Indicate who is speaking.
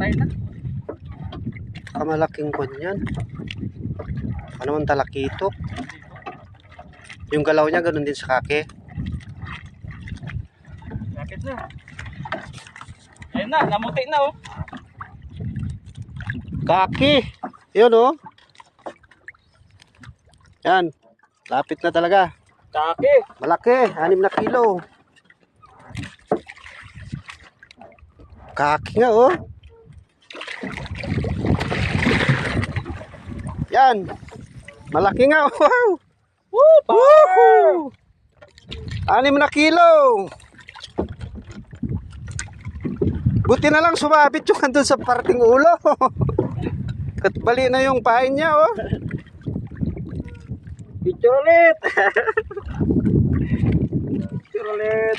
Speaker 1: Patay na.
Speaker 2: Kamalaking kon yan. Ano man talakitok. Yung galaw niya ganun din sa kake.
Speaker 1: Bakit na? Ayun na, namuti na oh.
Speaker 2: Kaki. Yun oh. Yan. Lapit na talaga.
Speaker 1: Kaki.
Speaker 2: Malaki. 6 na kilo. Kaki nga oh. Yan. Malaki nga. Wow.
Speaker 1: Woo!
Speaker 2: Woohoo! 6 na kilo. Buti na lang sumabit yung andun sa parting ulo. Katbali na yung pain niya oh.
Speaker 1: Picture ulit. Picture ulit.